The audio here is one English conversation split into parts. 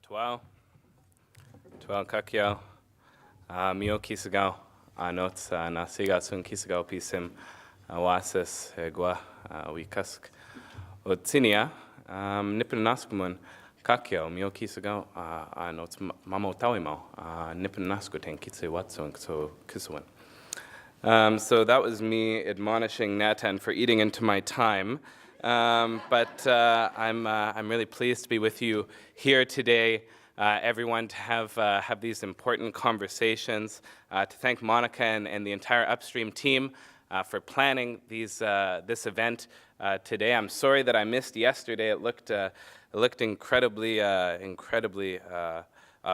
Tuao Kakiao, Mio Kisagao, Nots, Nasiga Sun Kisagao Pisim, Wasis, Gua, Wikask, Otsinia, Nippon Naskumun, Kakiao, Mio Kisagao, Nots Mamo Tawimo, Nippon Naskuten Kitse Watson, so Kisuan. So that was me admonishing Natan for eating into my time. But I'm really pleased to be with you here today, everyone, to have these important conversations, to thank Monica and the entire Upstream team for planning this event today. I'm sorry that I missed yesterday. It looked incredibly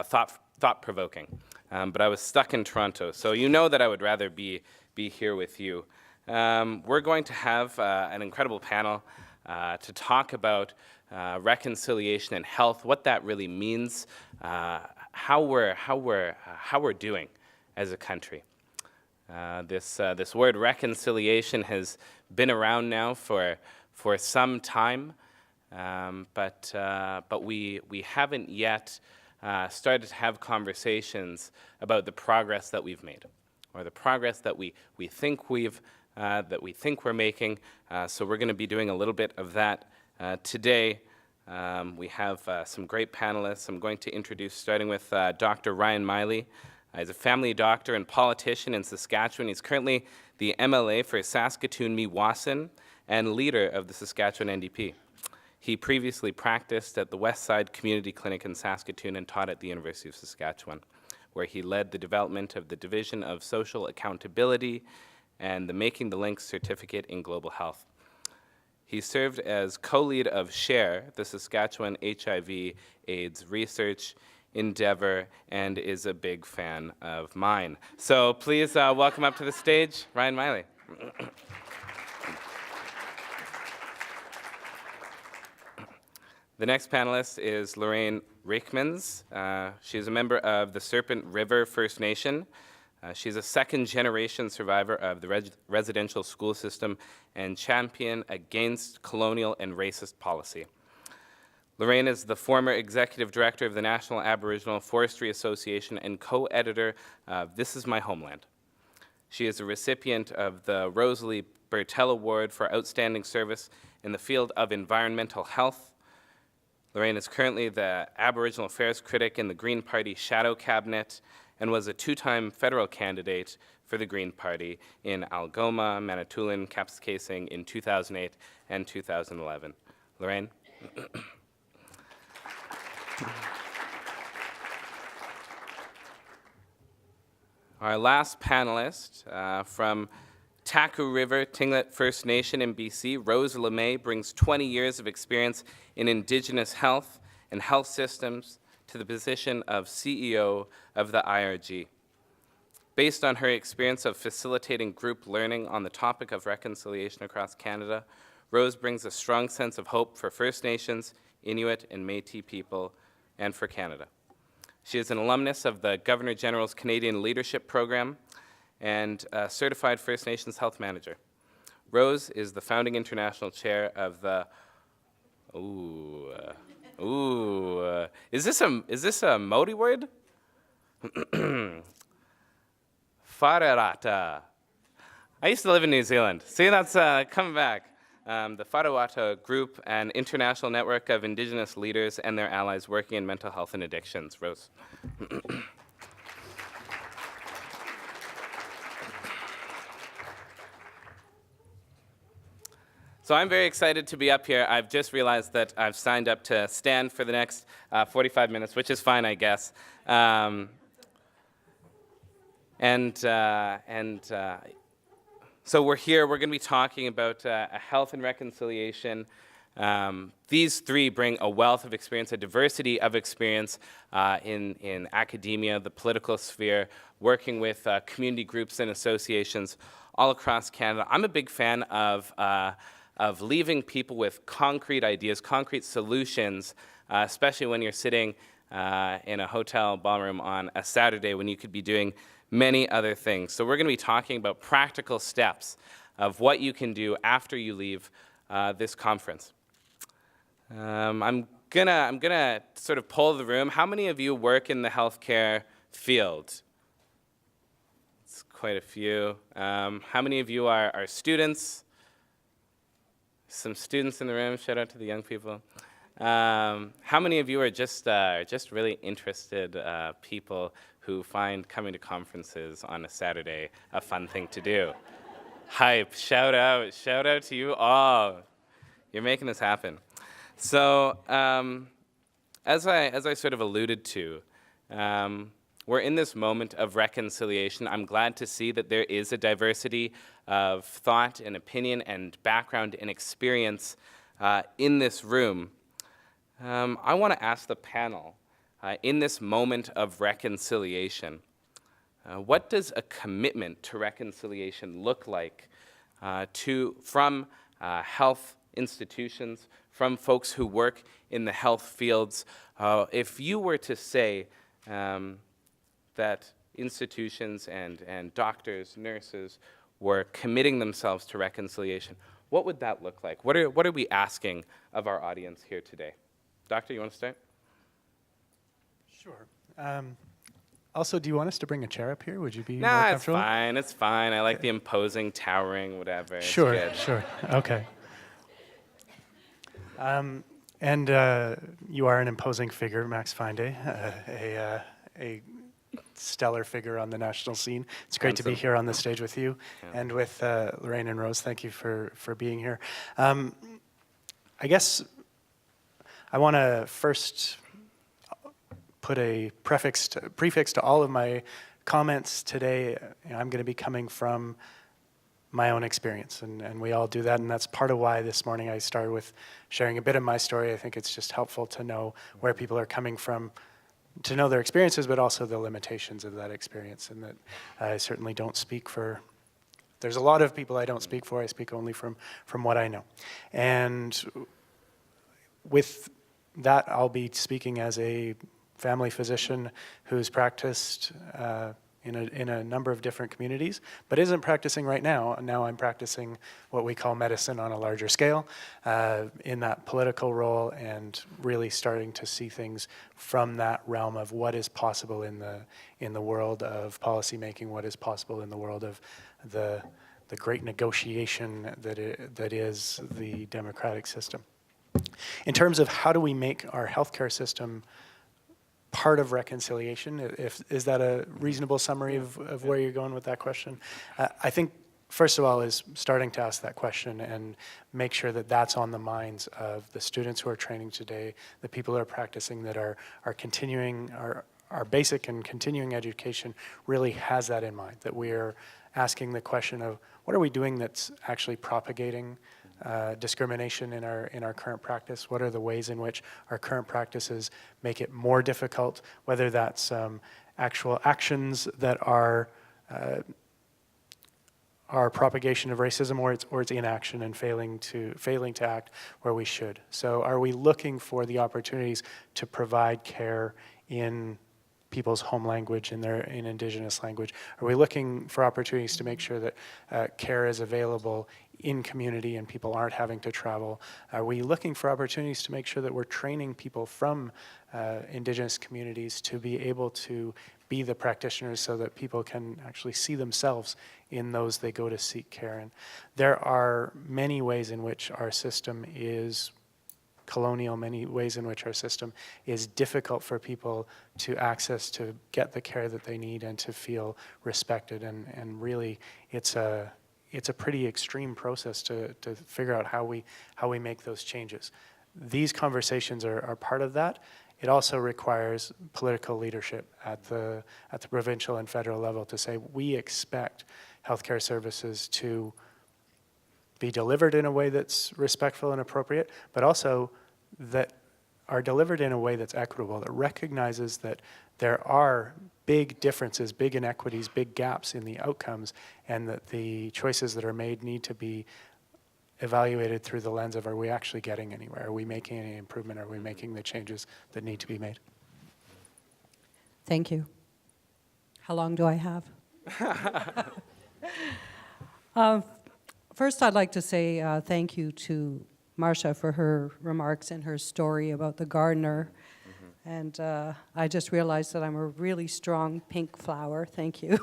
thought-provoking, but I was stuck in Toronto, so you know that I would rather be here with you. We're going to have an incredible panel to talk about reconciliation and health, what that really means, how we're doing as a country. This word reconciliation has been around now for some time, but we haven't yet started to have conversations about the progress that we've made, or the progress that we think we're making. So we're going to be doing a little bit of that today. We have some great panelists. I'm going to introduce, starting with Dr. Ryan Meili. He's a family doctor and politician in Saskatchewan. He's currently the MLA for Saskatoon-Meewasin and leader of the Saskatchewan NDP. He previously practiced at the Westside Community Clinic in Saskatoon and taught at the University of Saskatchewan, where he led the development of the Division of Social Accountability and the Making the Link Certificate in Global Health. He served as co-lead of SHARE, the Saskatchewan HIV/AIDS research endeavor, and is a big fan of mine. So please welcome up to the stage, Ryan Meili. The next panelist is Lorraine Rekmans. She is a member of the Serpent River First Nation. She's a second-generation survivor of the residential school system and champion against colonial and racist policy. Lorraine is the former executive director of the National Aboriginal Forestry Association and co-editor of This Is My Homeland. She is a recipient of the Rosalie Bertel Award for Outstanding Service in the field of environmental health. Lorraine is currently the Aboriginal Affairs critic in the Green Party Shadow Cabinet and was a two-time federal candidate for the Green Party in Algoma, Manitoulin, Kapuskasing in 2008 and 2011. Lorraine? Our last panelist from Taku River Tlingit First Nation in BC, Rose LeMay, brings 20 years of experience in Indigenous health and health systems to the position of CEO of the IRG. Based on her experience of facilitating group learning on the topic of reconciliation across Canada, Rose brings a strong sense of hope for First Nations, Inuit, and Métis people, and for Canada. She is an alumnus of the Governor General's Canadian Leadership Program and a certified First Nations health manager. Rose is the founding international chair of the, is this a Māori word? Whareata. I used to live in New Zealand. See, that's coming back. The Whareata Group, an international network of Indigenous leaders and their allies working in mental health and addictions. Rose. So I'm very excited to be up here. I've just realized that I've signed up to stand for the next 45 minutes, which is fine, I guess. So we're here. We're going to be talking about health and reconciliation. These three bring a wealth of experience, a diversity of experience in academia, the political sphere, working with community groups and associations all across Canada. I'm a big fan of leaving people with concrete ideas, concrete solutions, especially when you're sitting in a hotel ballroom on a Saturday when you could be doing many other things. So we're going to be talking about practical steps of what you can do after you leave this conference. I'm gonna sort of poll the room. How many of you work in the healthcare field? It's quite a few. How many of you are students? Some students in the room. Shout out to the young people. How many of you are just really interested people who find coming to conferences on a Saturday a fun thing to do? Hype! Shout out to you all. You're making this happen. So, as I sort of alluded to, we're in this moment of reconciliation. I'm glad to see that there is a diversity of thought and opinion and background and experience in this room. I want to ask the panel, in this moment of reconciliation, what does a commitment to reconciliation look like from health institutions, from folks who work in the health fields? If you were to say that institutions and doctors, nurses were committing themselves to reconciliation, what would that look like? What are we asking of our audience here today? Doctor, you want to start? Sure. Also, do you want us to bring a chair up here? Would you be more Nah, it's comfortable? fine. It's fine. I like the imposing, towering, whatever. It's Sure, good. sure. Okay. And you are an imposing figure, Max Fineday, a stellar figure on the national scene. It's great to be here on the stage with you and with Lorraine and Rose. Thank you for being here. I guess I want to first put a prefix to all of my comments today. I'm going to be coming from my own experience, and we all do that, and that's part of why this morning I started with sharing a bit of my story. I think it's just helpful to know where people are coming from, to know their experiences, but also the limitations of that experience, and that I certainly don't speak for. There's a lot of people I don't speak for. I speak only from what I know. And with that, I'll be speaking as a family physician who's practiced in a number of different communities, but isn't practicing right now. Now I'm practicing what we call medicine on a larger scale, in that political role, and really starting to see things from that realm of what is possible in the world of policymaking, what is possible in the world of the great negotiation that is the democratic system. In terms of how do we make our healthcare system part of reconciliation, is that a reasonable summary of where you're going with that question? I think, first of all, is starting to ask that question and make sure that that's on the minds of the students who are training today, the people who are practicing, that are continuing, our basic and continuing education really has that in mind, that we're asking the question of what are we doing that's actually propagating discrimination in our current practice? What are the ways in which our current practices make it more difficult, whether that's actual actions that are propagation of racism, or it's inaction and failing to act where we should. So are we looking for the opportunities to provide care in people's home language, in Indigenous language? Are we looking for opportunities to make sure that care is available in community and people aren't having to travel? Are we looking for opportunities to make sure that we're training people from Indigenous communities to be able to be the practitioners so that people can actually see themselves in those they go to seek care? And there are many ways in which our system is colonial, many ways in which our system is difficult for people to access, to get the care that they need and to feel respected. And really, it's a pretty extreme process to figure out how we make those changes. These conversations are part of that. It also requires political leadership at the provincial and federal level to say, we expect healthcare services to be delivered in a way that's respectful and appropriate, but also that are delivered in a way that's equitable, that recognizes that there are big differences, big inequities, big gaps in the outcomes, and that the choices that are made need to be evaluated through the lens of, are we actually getting anywhere? Are we making any improvement? Are we making the changes that need to be made? Thank you. How long do I have? First, I'd like to say thank you to Marcia for her remarks and her story about the gardener. And I just realized that I'm a really strong pink flower. Thank you.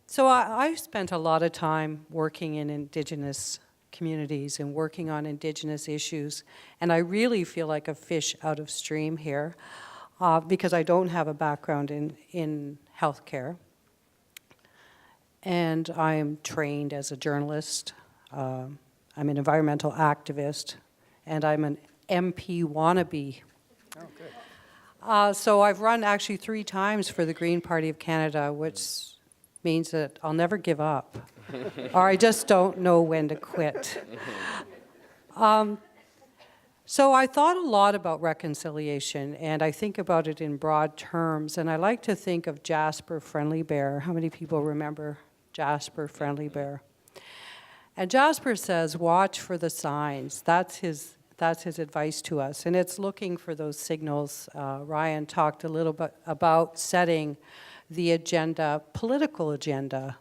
So I've spent a lot of time working in Indigenous communities and working on Indigenous issues, and I really feel like a fish out of stream here because I don't have a background in healthcare. And I am trained as a journalist. I'm an environmental activist, and I'm an MP wannabe. Oh, good. So I've run actually 3 times for the Green Party of Canada, which means that I'll never give up, or I just don't know when to quit. So I thought a lot about reconciliation, and I think about it in broad terms, and I like to think of Jasper Friendly Bear. How many people remember Jasper Friendly Bear? And Jasper says, watch for the signs. That's his advice to us, and it's looking for those signals. Ryan talked a little bit about setting the agenda, political agenda,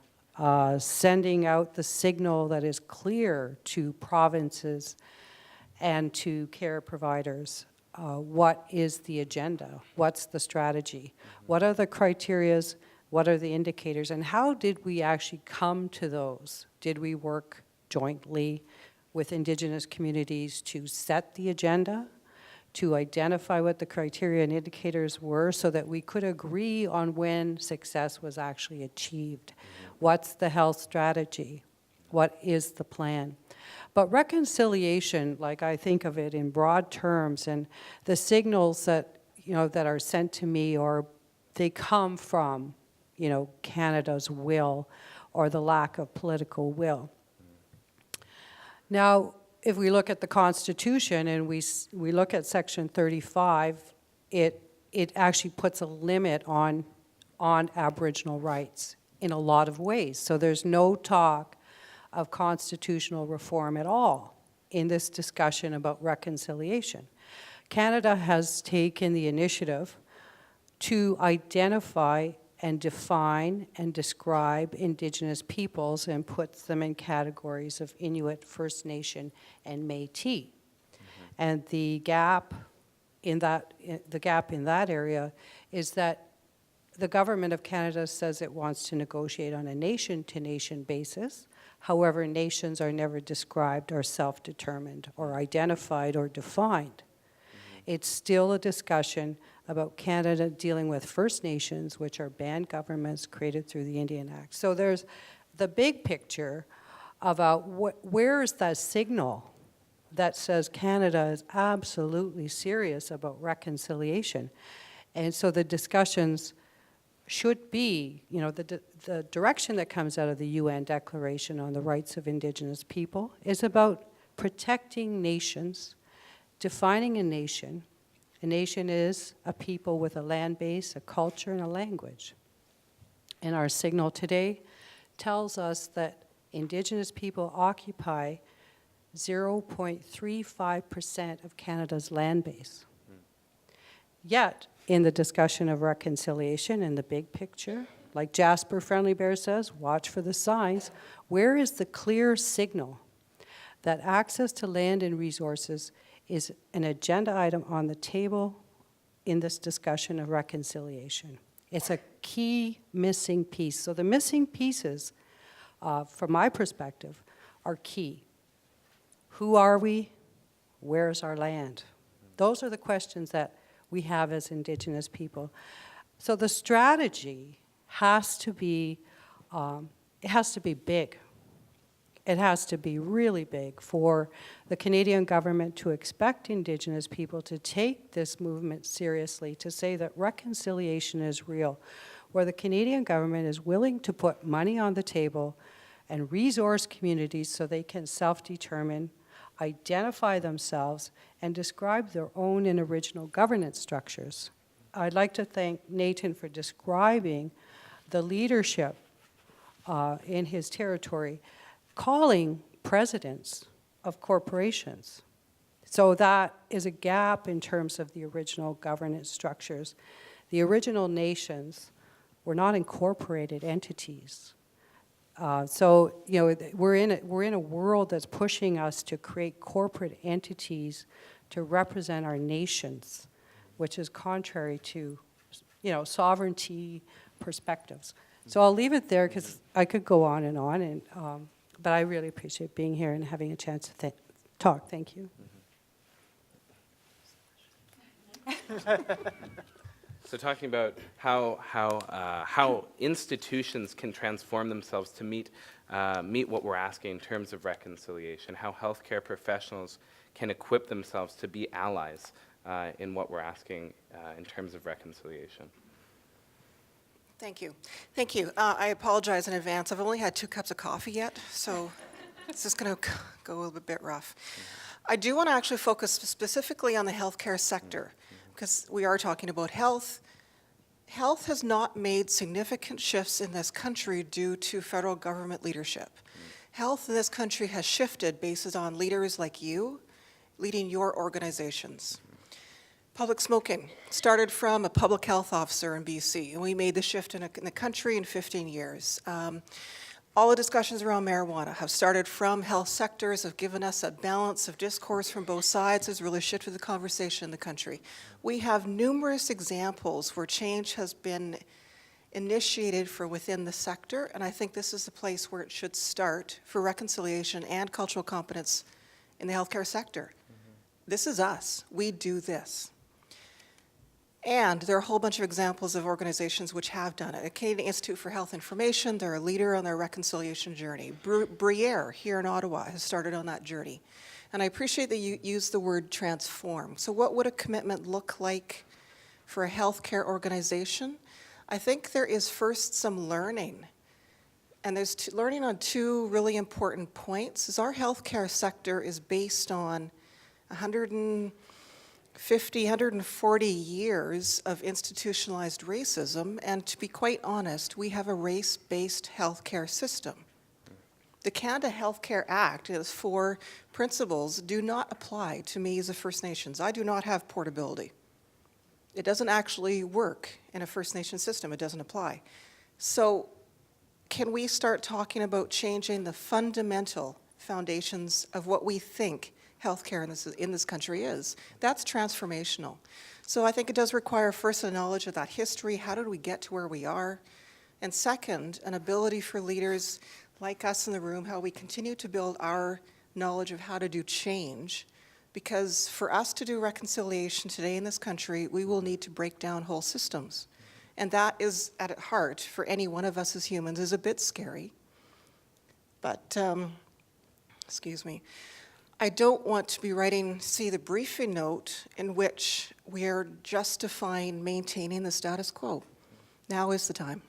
sending out the signal that is clear to provinces and to care providers. What is the agenda? What's the strategy? What are the criterias? What are the indicators? And how did we actually come to those? Did we work jointly with Indigenous communities to set the agenda, to identify what the criteria and indicators were so that we could agree on when success was actually achieved? What's the health strategy? What is the plan? But reconciliation, like I think of it in broad terms, and the signals that, that are sent to me, or they come from, Canada's will or the lack of political will. Now, if we look at the Constitution and we look at Section 35, it actually puts a limit on Aboriginal rights in a lot of ways. So there's no talk of constitutional reform at all in this discussion about reconciliation. Canada has taken the initiative to identify and define and describe Indigenous peoples and puts them in categories of Inuit, First Nation, and Métis. And the gap in that area is that the government of Canada says it wants to negotiate on a nation-to-nation basis. However, nations are never described or self-determined or identified or defined. It's still a discussion about Canada dealing with First Nations, which are band governments created through the Indian Act. So there's the big picture about where is that signal that says Canada is absolutely serious about reconciliation. And so the discussions should be, the direction that comes out of the UN Declaration on the Rights of Indigenous People is about protecting nations, defining a nation. A nation is a people with a land base, a culture, and a language. And our signal today tells us that Indigenous people occupy 0.35% of Canada's land base. Yet, in the discussion of reconciliation and the big picture, like Jasper Friendly Bear says, watch for the signs, where is the clear signal that access to land and resources is an agenda item on the table in this discussion of reconciliation? It's a key missing piece. So the missing pieces, from my perspective, are key. Who are we? Where's our land? Those are the questions that we have as Indigenous people. So the strategy has to be, big. It has to be really big for the Canadian government to expect Indigenous people to take this movement seriously, to say that reconciliation is real, where the Canadian government is willing to put money on the table and resource communities so they can self-determine, identify themselves, and describe their own and original governance structures. I'd like to thank Nathan for describing the leadership in his territory, calling presidents of corporations. So that is a gap in terms of the original governance structures. The original nations were not incorporated entities. So, we're in a world that's pushing us to create corporate entities to represent our nations, which is contrary to, sovereignty perspectives. So I'll leave it there because I could go on, and but I really appreciate being here and having a chance to talk. Thank you. So talking about how institutions can transform themselves to meet what we're asking in terms of reconciliation, how healthcare professionals can equip themselves to be allies in what we're asking in terms of reconciliation. Thank you. Thank you. I apologize in advance. I've only had 2 cups of coffee yet, so this is going to go a little bit rough. I do want to actually focus specifically on the healthcare sector, because we are talking about health. Health has not made significant shifts in this country due to federal government leadership. Health in this country has shifted based on leaders like you leading your organizations. Public smoking started from a public health officer in BC, and we made the shift in the country in 15 years. All the discussions around marijuana have started from health sectors, have given us a balance of discourse from both sides, has really shifted the conversation in the country. We have numerous examples where change has been initiated from within the sector, and I think this is the place where it should start for reconciliation and cultural competence in the healthcare sector. This is us. We do this. And there are a whole bunch of examples of organizations which have done it. Canadian Institute for Health Information, they're a leader on their reconciliation journey. Briere here in Ottawa has started on that journey. And I appreciate that you use the word transform. So what would a commitment look like for a healthcare organization? I think there is first some learning. And there's learning on 2 really important points. Is our healthcare sector is based on 140 years of institutionalized racism, and to be quite honest, we have a race-based healthcare system. The Canada Healthcare Act, its 4 principles, do not apply to me as a First Nations. I do not have portability. It doesn't actually work in a First Nation system. It doesn't apply. So can we start talking about changing the fundamental foundations of what we think healthcare in this country is? That's transformational. So I think it does require first a knowledge of that history. How did we get to where we are? And second, an ability for leaders like us in the room, how we continue to build our knowledge of how to do change. Because for us to do reconciliation today in this country, we will need to break down whole systems. And that is at heart, for any one of us as humans, is a bit scary. But, excuse me. I don't want to be writing, the briefing note in which we are justifying maintaining the status quo. Now is the time.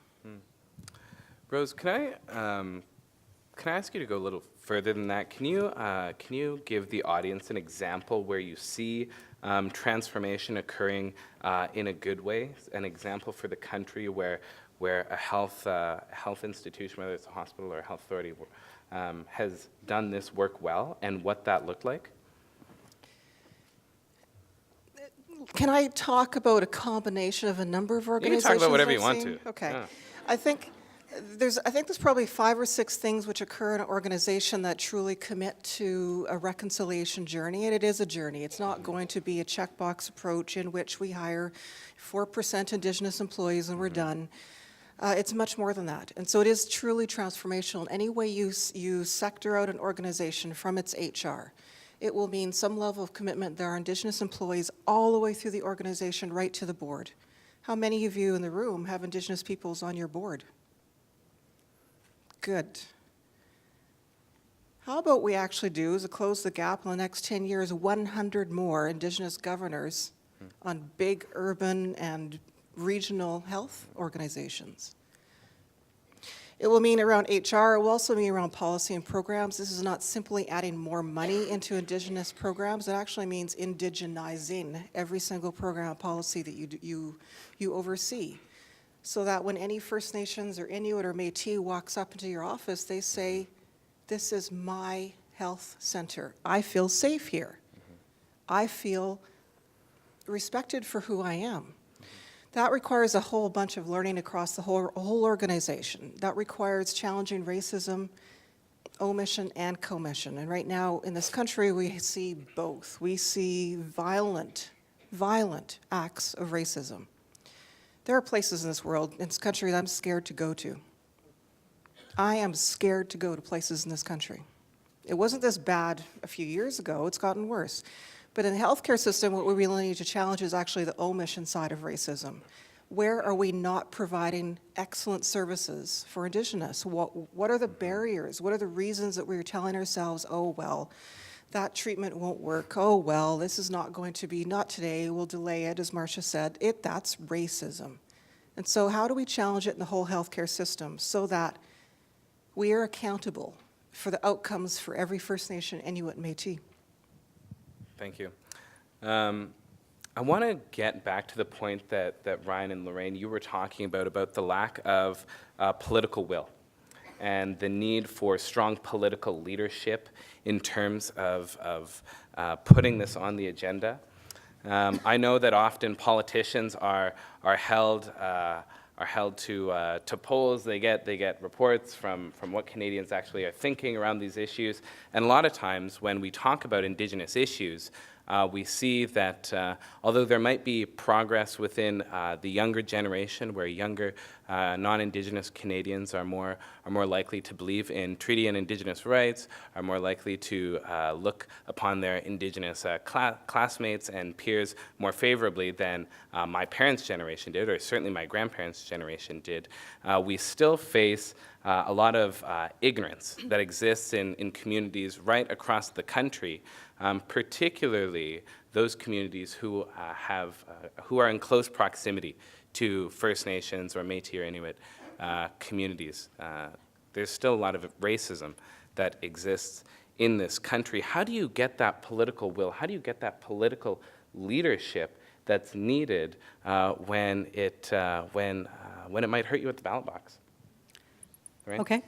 Rose, can I ask you to go a little further than that? Can you give the audience an example where you see transformation occurring in a good way? An example for the country where a health institution, whether it's a hospital or a health authority, has done this work well, and what that looked like? Can I talk about a combination of a number of organizations? You can talk about whatever you I've want seen? to. Okay. Yeah. I think there's probably 5 or 6 things which occur in an organization that truly commit to a reconciliation journey, and it is a journey. It's not going to be a checkbox approach in which we hire 4% Indigenous employees and we're done. It's much more than that. And so it is truly transformational. Any way you sector out an organization from its HR, it will mean some level of commitment. There are Indigenous employees all the way through the organization, right to the board. How many of you in the room have Indigenous peoples on your board? Good. How about we actually do, is to close the gap in the next 10 years, 100 more Indigenous governors on big urban and regional health organizations. It will mean around HR, it will also mean around policy and programs. This is not simply adding more money into Indigenous programs, it actually means indigenizing every single program and policy that you oversee. So that when any First Nations or Inuit or Métis walks up into your office, they say, this is my health center. I feel safe here. I feel respected for who I am. That requires a whole bunch of learning across the whole organization. That requires challenging racism, omission, and commission. And right now in this country, we see both. We see violent acts of racism. There are places in this world, in this country, that I'm scared to go to. I am scared to go to places in this country. It wasn't this bad a few years ago, it's gotten worse. But in the healthcare system, what we really need to challenge is actually the omission side of racism. Where are we not providing excellent services for Indigenous? What are the barriers? What are the reasons that we're telling ourselves, oh, well, that treatment won't work. Oh, well, this is not going to be, not today, we'll delay it, as Marcia said. That's racism. And so how do we challenge it in the whole healthcare system so that we are accountable for the outcomes for every First Nation, Inuit, and Métis? Thank you. I want to get back to the point that Ryan and Lorraine, you were talking about the lack of political will and the need for strong political leadership in terms of putting this on the agenda. I know that often politicians are held to polls. They get reports from what Canadians actually are thinking around these issues. And a lot of times when we talk about Indigenous issues, we see that although there might be progress within the younger generation, where younger non-Indigenous Canadians are more likely to believe in treaty and Indigenous rights, are more likely to look upon their Indigenous classmates and peers more favorably than my parents' generation did, or certainly my grandparents' generation did, we still face a lot of ignorance that exists in communities right across the country, particularly those communities who are in close proximity to First Nations or Métis or Inuit communities. There's still a lot of racism that exists in this country. How do you get that political will? How do you get that political leadership that's needed when it might hurt you at the ballot box? Right? Okay.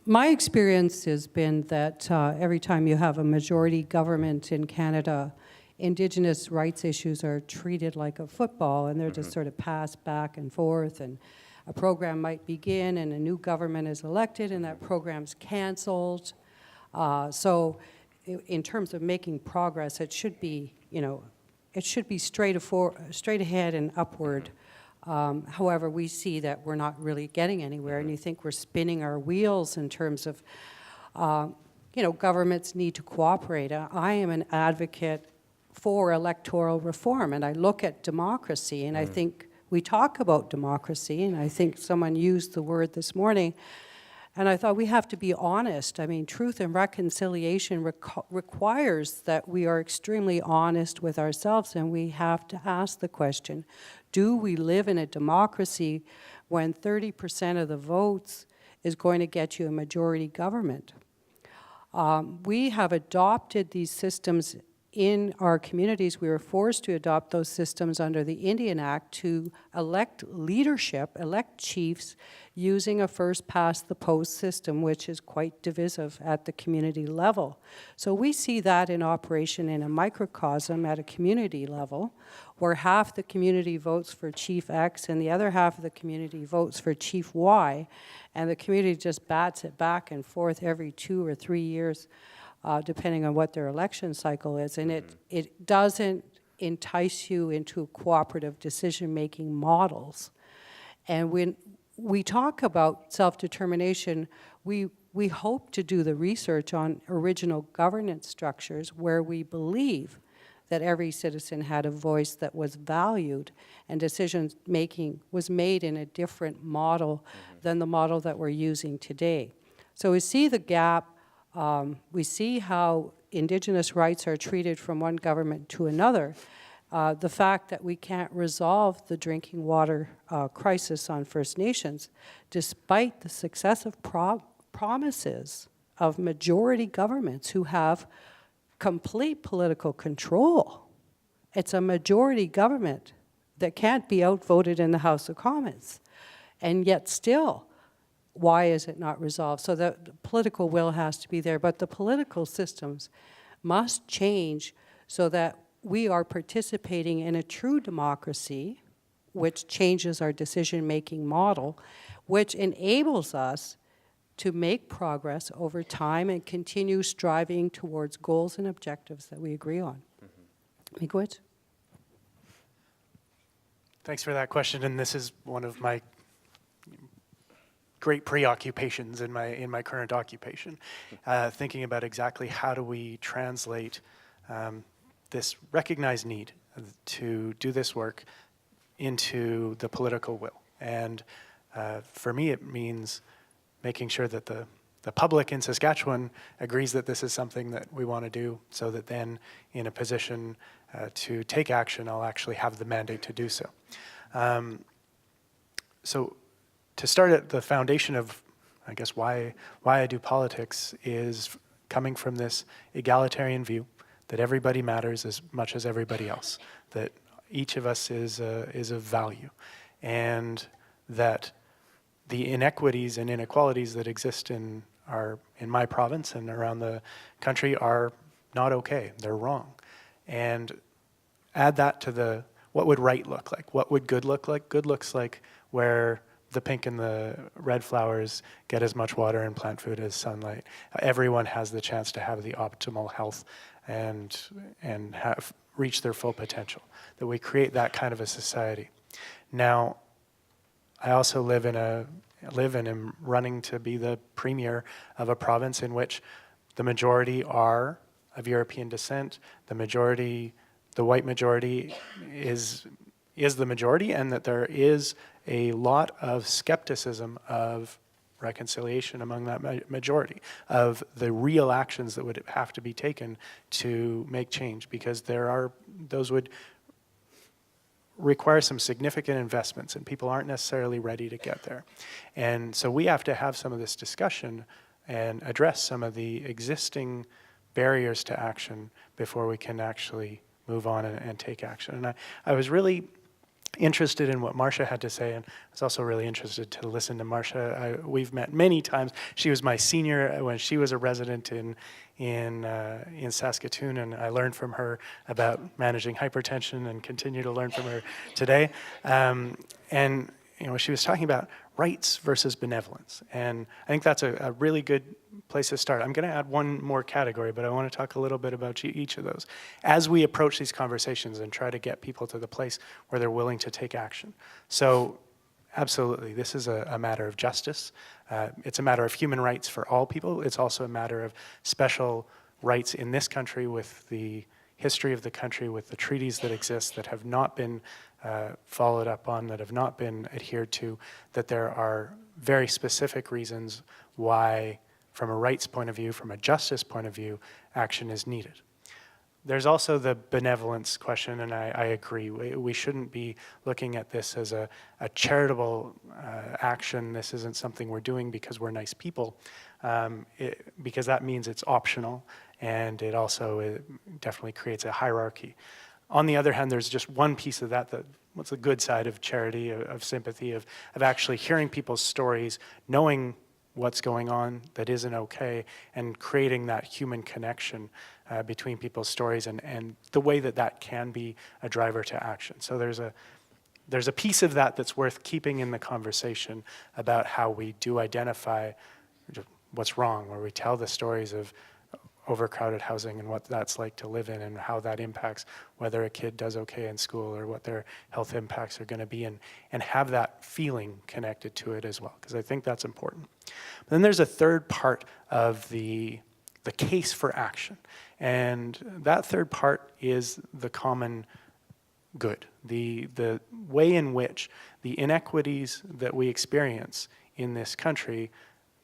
My experience has been that every time you have a majority government in Canada, Indigenous rights issues are treated like a football, and they're just sort of passed back and forth, and a program might begin and a new government is elected and that program's canceled. So in terms of making progress, it should be, it should be straight ahead and upward. However, we see that we're not really getting anywhere, and you think we're spinning our wheels in terms of, governments need to cooperate. I am an advocate for electoral reform, and I look at democracy, and I think we talk about democracy, and I think someone used the word this morning, and I thought we have to be honest. I mean, truth and reconciliation requires that we are extremely honest with ourselves, and we have to ask the question, do we live in a democracy when 30% of the votes is going to get you a majority government? We have adopted these systems in our communities. We were forced to adopt those systems under the Indian Act to elect leadership, elect chiefs, using a first-past-the-post system, which is quite divisive at the community level. So we see that in operation in a microcosm at a community level, where half the community votes for Chief X and the other half of the community votes for Chief Y, and the community just bats it back and forth every 2 or 3 years, depending on what their election cycle is, and it doesn't entice you into cooperative decision-making models. And when we talk about self-determination, we hope to do the research on original governance structures where we believe that every citizen had a voice that was valued and decision-making was made in a different model than the model that we're using today. So we see the gap. We see how Indigenous rights are treated from one government to another. The fact that we can't resolve the drinking water crisis on First Nations, despite the successive promises of majority governments who have complete political control. It's a majority government that can't be outvoted in the House of Commons. And yet still, why is it not resolved? So the political will has to be there, but the political systems must change so that we are participating in a true democracy which changes our decision-making model, which enables us to make progress over time and continue striving towards goals and objectives that we agree on. Miigwech? Thanks for that question, and this is one of my great preoccupations in my current occupation, thinking about exactly how do we translate this recognized need to do this work into the political will. And for me, it means making sure that the public in Saskatchewan agrees that this is something that we want to do, so that then in a position to take action, I'll actually have the mandate to do so. So to start at the foundation of, I guess, why I do politics is coming from this egalitarian view that everybody matters as much as everybody else, that each of us is of value, and that the inequities and inequalities that exist in my province and around the country are not okay. They're wrong. And add that to what would right look like? What would good look like? Good looks like where the pink and the red flowers get as much water and plant food as sunlight. Everyone has the chance to have the optimal health and reach their full potential. That we create that kind of a society. Now, I also live and am running to be the premier of a province in which the majority are of European descent. The white majority is the majority, and that there is a lot of skepticism of reconciliation among that majority, of the real actions that would have to be taken to make change, because those would require some significant investments, and people aren't necessarily ready to get there. And so we have to have some of this discussion and address some of the existing barriers to action before we can actually move on and take action. And I was really interested in what Marcia had to say, and I was also really interested to listen to Marcia. We've met many times. She was my senior when she was a resident in Saskatoon, and I learned from her about managing hypertension and continue to learn from her today. And she was talking about rights versus benevolence, and I think that's a really good place to start. I'm going to add one more category, but I want to talk a little bit about each of those as we approach these conversations and try to get people to the place where they're willing to take action. So absolutely, this is a matter of justice. It's a matter of human rights for all people. It's also a matter of special rights in this country, with the history of the country, with the treaties that exist that have not been followed up on, that have not been adhered to, that there are very specific reasons why, from a rights point of view, from a justice point of view, action is needed. There's also the benevolence question, and I agree. We shouldn't be looking at this as a charitable action. This isn't something we're doing because we're nice people, because that means it's optional, and it also definitely creates a hierarchy. On the other hand, there's just one piece of that, what's the good side of charity, of sympathy, of actually hearing people's stories, knowing what's going on that isn't okay, and creating that human connection between people's stories, and the way that can be a driver to action. So there's a piece of that that's worth keeping in the conversation about how we do identify what's wrong, where we tell the stories of overcrowded housing and what that's like to live in, and how that impacts whether a kid does okay in school or what their health impacts are going to be, and have that feeling connected to it as well, because I think that's important. But then there's a third part of the case for action, and that third part is the common good, the way in which the inequities that we experience in this country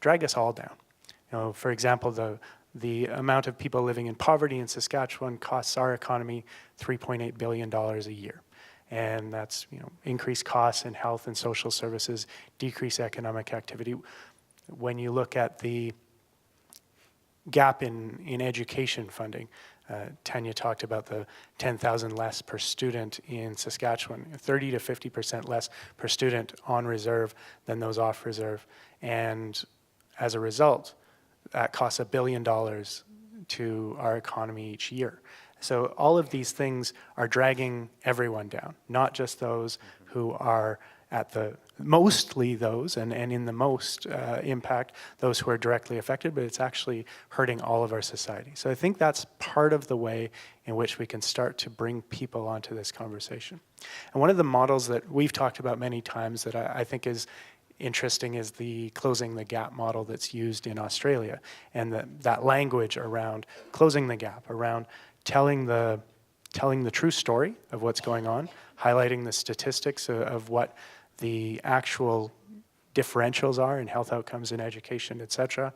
drag us all down. For example, the amount of people living in poverty in Saskatchewan costs our economy $3.8 billion a year. And that's increased costs in health and social services, decreased economic activity. When you look at the gap in education funding, Tanya talked about the 10,000 less per student in Saskatchewan, 30 to 50% less per student on reserve than those off reserve. And as a result, that costs $1 billion to our economy each year. So all of these things are dragging everyone down, not just those who are at the mostly those, and in the most impact, those who are directly affected, but it's actually hurting all of our society. So I think that's part of the way in which we can start to bring people onto this conversation. And one of the models that we've talked about many times that I think is interesting is the closing the gap model that's used in Australia, and that language around closing the gap, around telling the true story of what's going on, highlighting the statistics of what the actual differentials are in health outcomes in education, et cetera,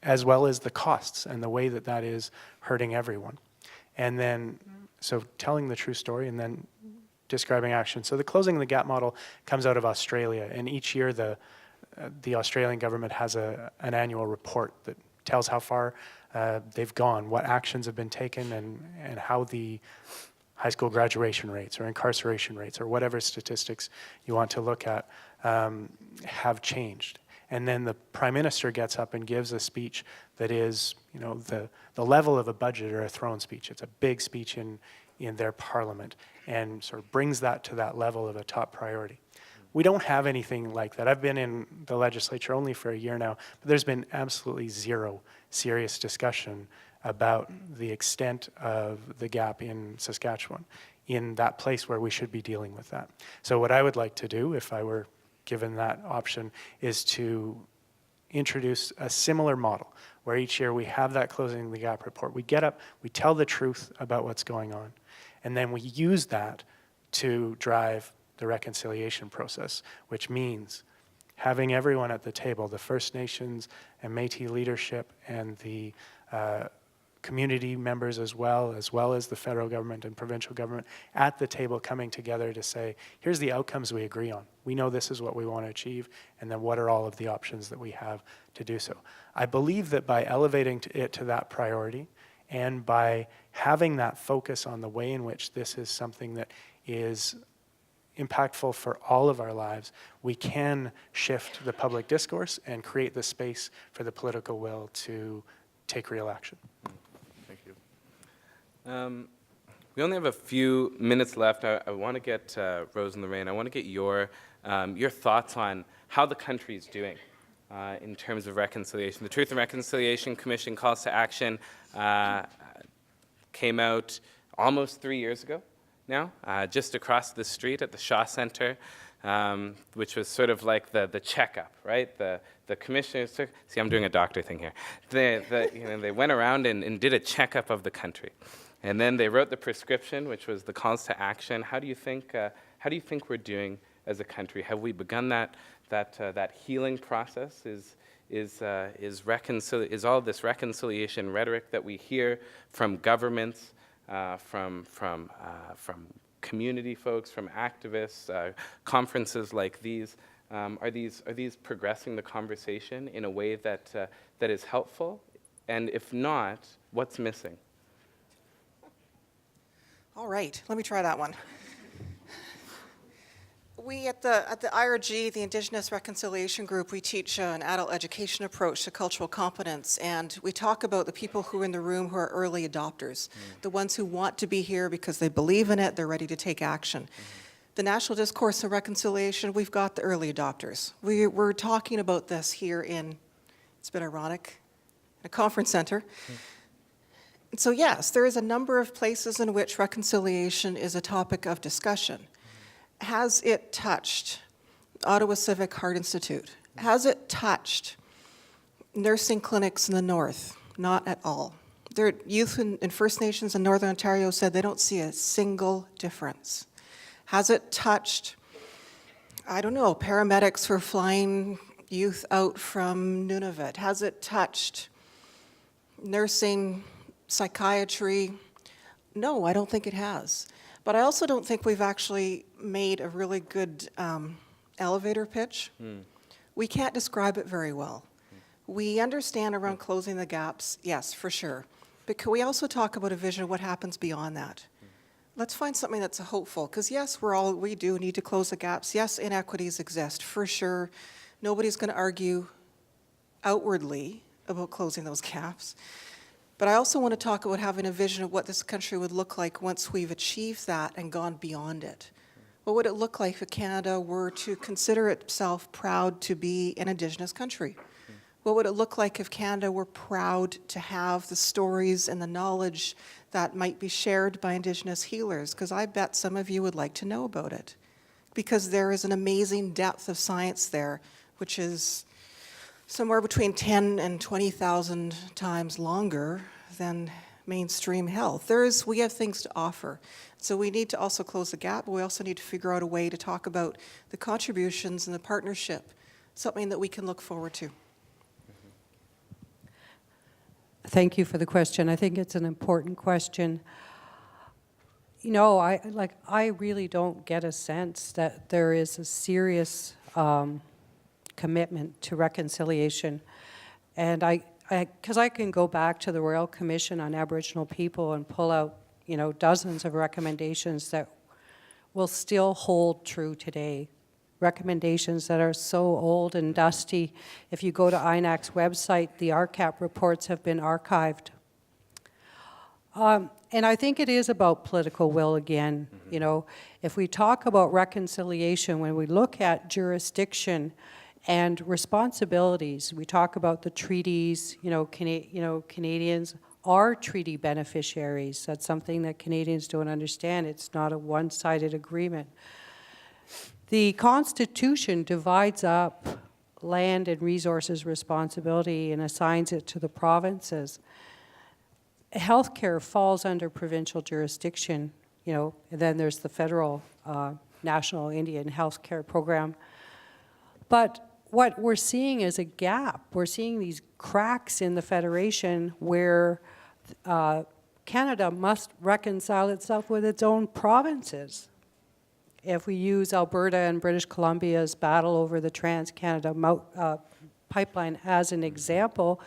as well as the costs and the way that that is hurting everyone. And then, so telling the true story and then describing action. So the closing the gap model comes out of Australia, and each year the Australian government has an annual report that tells how far they've gone, what actions have been taken, and how the high school graduation rates or incarceration rates or whatever statistics you want to look at have changed. And then the Prime Minister gets up and gives a speech that is, the level of a budget or a throne speech. It's a big speech in their parliament and sort of brings that to that level of a top priority. We don't have anything like that. I've been in the legislature only for a year now, but there's been absolutely zero serious discussion about the extent of the gap in Saskatchewan, in that place where we should be dealing with that. So what I would like to do, if I were given that option, is to introduce a similar model where each year we have that closing the gap report. We get up, we tell the truth about what's going on, and then we use that to drive the reconciliation process, which means having everyone at the table, the First Nations and Métis leadership and the community members as well as the federal government and provincial government at the table coming together to say, here's the outcomes we agree on. We know this is what we want to achieve, and then what are all of the options that we have to do so. I believe that by elevating it to that priority and by having that focus on the way in which this is something that is impactful for all of our lives, we can shift the public discourse and create the space for the political will to take real action. Thank you. We only have a few minutes left. I want to get Rose and Lorraine. I want to get your thoughts on how the country is doing in terms of reconciliation. The Truth and Reconciliation Commission calls to action came out almost 3 years ago now, just across the street at the Shaw Center, which was sort of like the checkup, right? The commissioners took, see, I'm doing a doctor thing here. They went around and did a checkup of the country. And then they wrote the prescription, which was the calls to action. How do you think we're doing as a country? Have we begun that healing process? Is all of this reconciliation rhetoric that we hear from governments, from community folks, from activists, conferences like these, are these progressing the conversation in a way that is helpful? And if not, what's missing? All right, let me try that one. We at the IRG, the Indigenous Reconciliation Group, we teach an adult education approach to cultural competence, and we talk about the people who are in the room who are early adopters, the ones who want to be here because they believe in it, they're ready to take action. The National Discourse on Reconciliation, we've got the early adopters. We're talking about this here in, it's a bit ironic, a conference center. So yes, there is a number of places in which reconciliation is a topic of discussion. Has it touched Ottawa Civic Heart Institute? Has it touched nursing clinics in the north? Not at all. Their youth in First Nations in Northern Ontario said they don't see a single difference. Has it touched, I don't know, paramedics who are flying youth out from Nunavut? Has it touched nursing, psychiatry? No, I don't think it has. But I also don't think we've actually made a really good elevator pitch. We can't describe it very well. We understand around closing the gaps, yes, for sure. But can we also talk about a vision of what happens beyond that? Let's find something that's hopeful, because yes, we do need to close the gaps. Yes, inequities exist, for sure. Nobody's going to argue outwardly about closing those gaps. But I also want to talk about having a vision of what this country would look like once we've achieved that and gone beyond it. What would it look like if Canada were to consider itself proud to be an Indigenous country? What would it look like if Canada were proud to have the stories and the knowledge that might be shared by Indigenous healers? Because I bet some of you would like to know about it. Because there is an amazing depth of science there, which is somewhere between 10 and 20,000 times longer than mainstream health. We have things to offer. So we need to also close the gap, but we also need to figure out a way to talk about the contributions and the partnership, something that we can look forward to. Thank you for the question. I think it's an important question. You know, I really don't get a sense that there is a serious commitment to reconciliation. And because I can go back to the Royal Commission on Aboriginal People and pull out, you know, dozens of recommendations that will still hold true today. Recommendations that are so old and dusty. If you go to INAC's website, the RCAP reports have been archived. And I think it is about political will again. You know, if we talk about reconciliation, when we look at jurisdiction and responsibilities, we talk about the treaties, Canadians are treaty beneficiaries. That's something that Canadians don't understand. It's not a one-sided agreement. The Constitution divides up land and resources responsibility and assigns it to the provinces. Healthcare falls under provincial jurisdiction, and then there's the federal National Indian Healthcare Program. But what we're seeing is a gap. We're seeing these cracks in the Federation where Canada must reconcile itself with its own provinces. If we use Alberta and British Columbia's battle over the Trans-Canada pipeline as an example,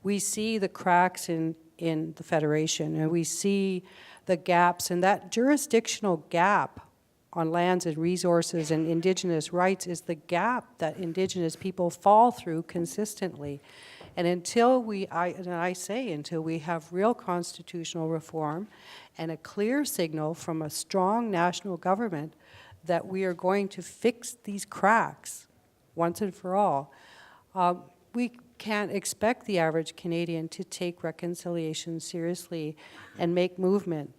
we see the cracks in the Federation, and we see the gaps, and that jurisdictional gap on lands and resources and Indigenous rights is the gap that Indigenous people fall through consistently. And until we have real constitutional reform and a clear signal from a strong national government that we are going to fix these cracks once and for all, we can't expect the average Canadian to take reconciliation seriously and make movement.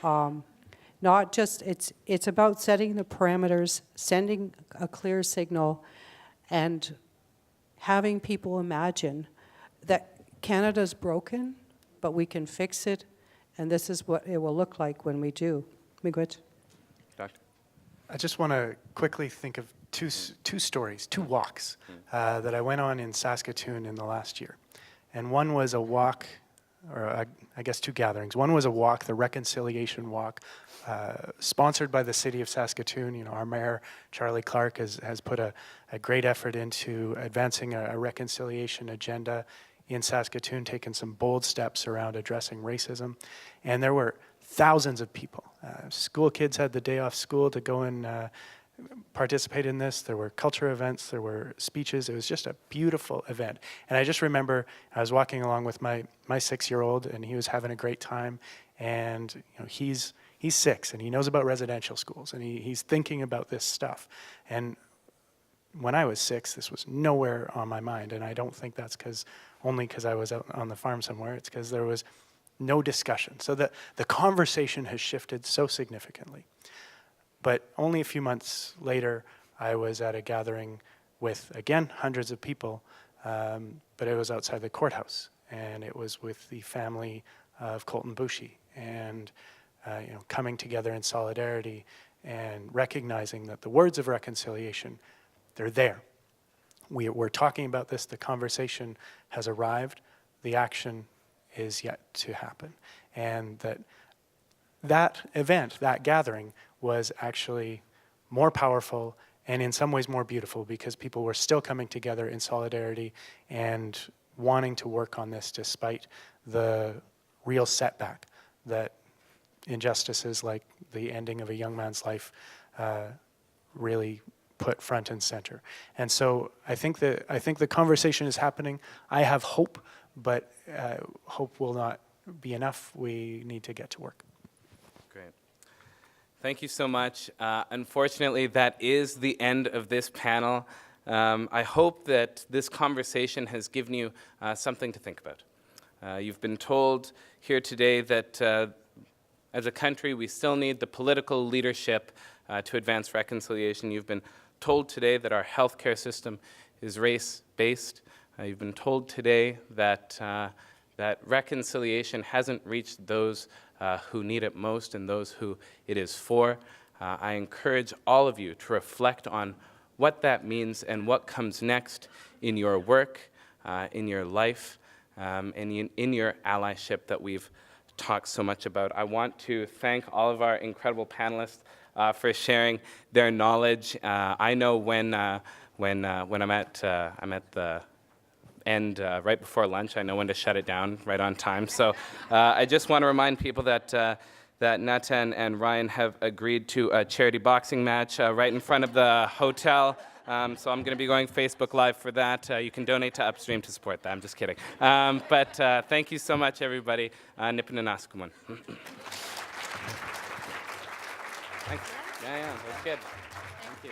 Not just, it's about setting the parameters, sending a clear signal, and having people imagine that Canada's broken, but we can fix it, and this is what it will look like when we do. Miigwech. Doctor? I just want to quickly think of two stories, two walks that I went on in Saskatoon in the last year. And one was a walk, or I guess two gatherings. One was a walk, the Reconciliation Walk, sponsored by the City of Saskatoon. Our Mayor, Charlie Clark, has put a great effort into advancing a reconciliation agenda in Saskatoon, taken some bold steps around addressing racism. And there were thousands of people. School kids had the day off school to go and participate in this. There were culture events, there were speeches. It was just a beautiful event. And I just remember I was walking along with my 6-year-old, and he was having a great time. And he's 6, and he knows about residential schools, and he's thinking about this stuff. And when I was 6, this was nowhere on my mind, and I don't think that's only because I was out on the farm somewhere. It's because there was no discussion. So the conversation has shifted so significantly. But only a few months later, I was at a gathering with, again, hundreds of people, but it was outside the courthouse, and it was with the family of Colton Bushy, and coming together in solidarity and recognizing that the words of reconciliation, they're there. We're talking about this, the conversation has arrived, the action is yet to happen. And that event, that gathering, was actually more powerful and in some ways more beautiful because people were still coming together in solidarity and wanting to work on this despite the real setback that injustices like the ending of a young man's life really put front and center. And so I think the conversation is happening. I have hope, but hope will not be enough. We need to get to work. Great. Thank you so much. Unfortunately, that is the end of this panel. I hope that this conversation has given you something to think about. You've been told here today that as a country, we still need the political leadership to advance reconciliation. You've been told today that our healthcare system is race-based. You've been told today that, that reconciliation hasn't reached those who need it most and those who it is for. I encourage all of you to reflect on what that means and what comes next in your work, in your life, and in your allyship that we've talked so much about. I want to thank all of our incredible panelists for sharing their knowledge. I know when I'm at the end right before lunch, I know when to shut it down right on time. So I just want to remind people that that Nata and Ryan have agreed to a charity boxing match right in front of the hotel. So I'm going to be going Facebook Live for that. You can donate to Upstream to support that. I'm just kidding. But thank you so much, everybody. Nipinanaskumun. Thanks. Yeah, that's good. Thank you.